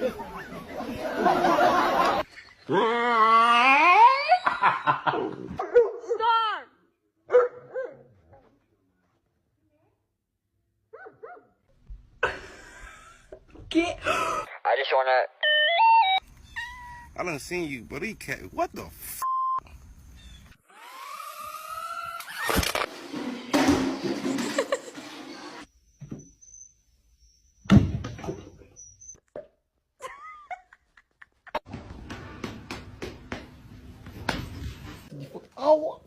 I just wanna. I done seen you, but he can't. What the f? Oh.